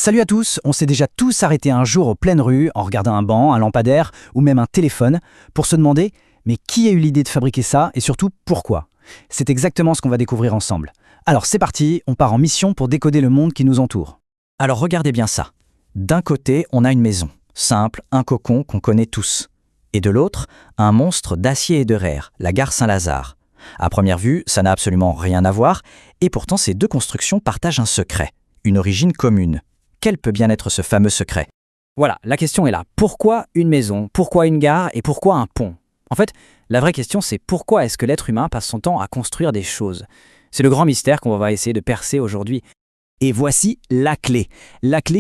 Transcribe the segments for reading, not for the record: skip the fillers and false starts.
Salut à tous, on s'est déjà tous arrêtés un jour aux pleines rues en regardant un banc, un lampadaire ou même un téléphone pour se demander mais qui a eu l'idée de fabriquer ça et surtout pourquoi? C'est exactement ce qu'on va découvrir ensemble. Alors c'est parti, on part en mission pour décoder le monde qui nous entoure. Alors regardez bien ça. D'un côté, on a une maison, simple, un cocon qu'on connaît tous. Et de l'autre, un monstre d'acier et de verre, la gare Saint-Lazare. À première vue, ça n'a absolument rien à voir, et pourtant ces deux constructions partagent un secret, une origine commune. Quel peut bien être ce fameux secret? Voilà, la question est là. Pourquoi une maison? Pourquoi une gare? Et pourquoi un pont? En fait, la vraie question, c'est pourquoi est-ce que l'être humain passe son temps à construire des choses? C'est le grand mystère qu'on va essayer de percer aujourd'hui. Et voici la clé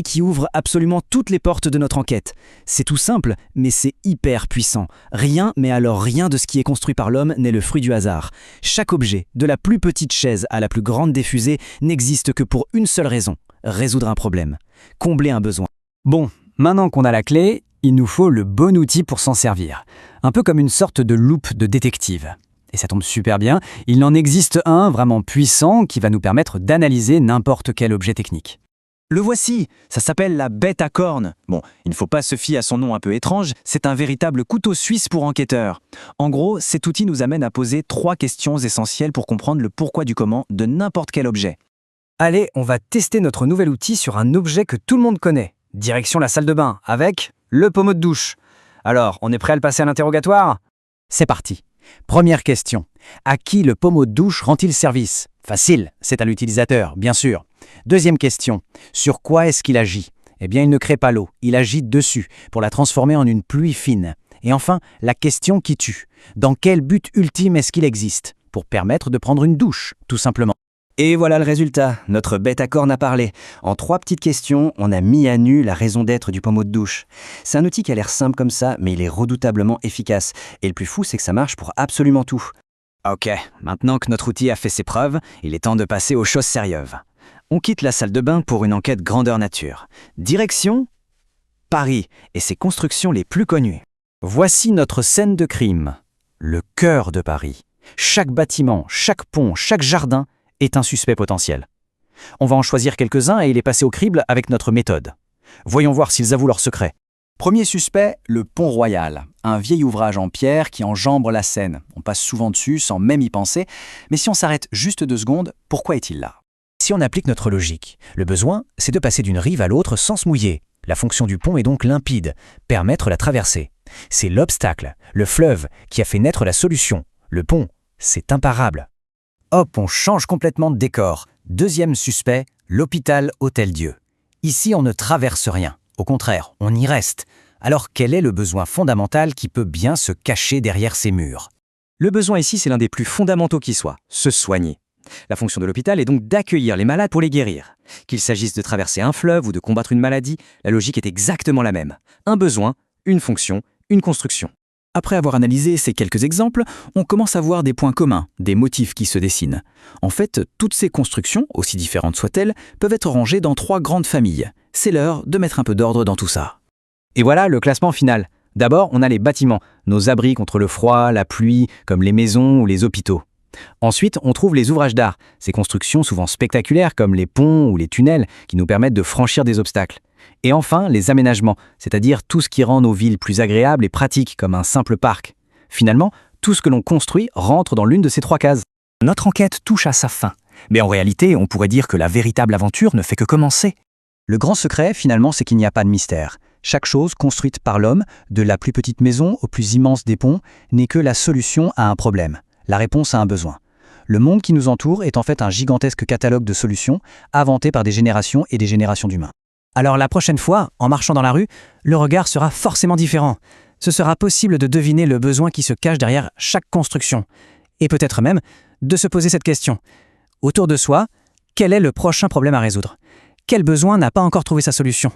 qui ouvre absolument toutes les portes de notre enquête. C'est tout simple, mais c'est hyper puissant. Rien, mais alors rien de ce qui est construit par l'homme n'est le fruit du hasard. Chaque objet, de la plus petite chaise à la plus grande des fusées, n'existe que pour une seule raison, résoudre un problème, combler un besoin. Bon, maintenant qu'on a la clé, il nous faut le bon outil pour s'en servir. Un peu comme une sorte de loupe de détective. Et ça tombe super bien, il en existe un vraiment puissant qui va nous permettre d'analyser n'importe quel objet technique. Le voici, ça s'appelle la bête à cornes. Bon, il ne faut pas se fier à son nom un peu étrange, c'est un véritable couteau suisse pour enquêteurs. En gros, cet outil nous amène à poser 3 questions essentielles pour comprendre le pourquoi du comment de n'importe quel objet. Allez, on va tester notre nouvel outil sur un objet que tout le monde connaît. Direction la salle de bain, avec le pommeau de douche. Alors, on est prêt à le passer à l'interrogatoire? C'est parti. Première question. À qui le pommeau de douche rend-il service? Facile, c'est à l'utilisateur, bien sûr. Deuxième question. Sur quoi est-ce qu'il agit? Eh bien, il ne crée pas l'eau, il agit dessus, pour la transformer en une pluie fine. Et enfin, la question qui tue. Dans quel but ultime est-ce qu'il existe? Pour permettre de prendre une douche, tout simplement. Et voilà le résultat, notre bête à cornes a parlé. En 3 petites questions, on a mis à nu la raison d'être du pommeau de douche. C'est un outil qui a l'air simple comme ça, mais il est redoutablement efficace. Et le plus fou, c'est que ça marche pour absolument tout. Ok, maintenant que notre outil a fait ses preuves, il est temps de passer aux choses sérieuses. On quitte la salle de bain pour une enquête grandeur nature. Direction Paris et ses constructions les plus connues. Voici notre scène de crime, le cœur de Paris. Chaque bâtiment, chaque pont, chaque jardin est un suspect potentiel. On va en choisir quelques-uns et les passer au crible avec notre méthode. Voyons voir s'ils avouent leur secret. Premier suspect, le Pont Royal, un vieil ouvrage en pierre qui enjambe la Seine. On passe souvent dessus sans même y penser, mais si on s'arrête juste 2 secondes, pourquoi est-il là? Si on applique notre logique, le besoin, c'est de passer d'une rive à l'autre sans se mouiller. La fonction du pont est donc limpide, permettre la traversée. C'est l'obstacle, le fleuve, qui a fait naître la solution. Le pont, c'est imparable. Hop, on change complètement de décor. Deuxième suspect, l'hôpital Hôtel-Dieu. Ici, on ne traverse rien. Au contraire, on y reste. Alors, quel est le besoin fondamental qui peut bien se cacher derrière ces murs? Le besoin ici, c'est l'un des plus fondamentaux qui soit, se soigner. La fonction de l'hôpital est donc d'accueillir les malades pour les guérir. Qu'il s'agisse de traverser un fleuve ou de combattre une maladie, la logique est exactement la même. Un besoin, une fonction, une construction. Après avoir analysé ces quelques exemples, on commence à voir des points communs, des motifs qui se dessinent. En fait, toutes ces constructions, aussi différentes soient-elles, peuvent être rangées dans 3 grandes familles. C'est l'heure de mettre un peu d'ordre dans tout ça. Et voilà le classement final. D'abord, on a les bâtiments, nos abris contre le froid, la pluie, comme les maisons ou les hôpitaux. Ensuite, on trouve les ouvrages d'art, ces constructions souvent spectaculaires comme les ponts ou les tunnels qui nous permettent de franchir des obstacles. Et enfin, les aménagements, c'est-à-dire tout ce qui rend nos villes plus agréables et pratiques comme un simple parc. Finalement, tout ce que l'on construit rentre dans l'une de ces 3 cases. Notre enquête touche à sa fin. Mais en réalité, on pourrait dire que la véritable aventure ne fait que commencer. Le grand secret, finalement, c'est qu'il n'y a pas de mystère. Chaque chose construite par l'homme, de la plus petite maison au plus immense des ponts, n'est que la solution à un problème, la réponse à un besoin. Le monde qui nous entoure est en fait un gigantesque catalogue de solutions inventé par des générations et des générations d'humains. Alors la prochaine fois, en marchant dans la rue, le regard sera forcément différent. Ce sera possible de deviner le besoin qui se cache derrière chaque construction. Et peut-être même de se poser cette question. Autour de soi, quel est le prochain problème à résoudre? Quel besoin n'a pas encore trouvé sa solution?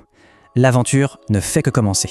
L'aventure ne fait que commencer.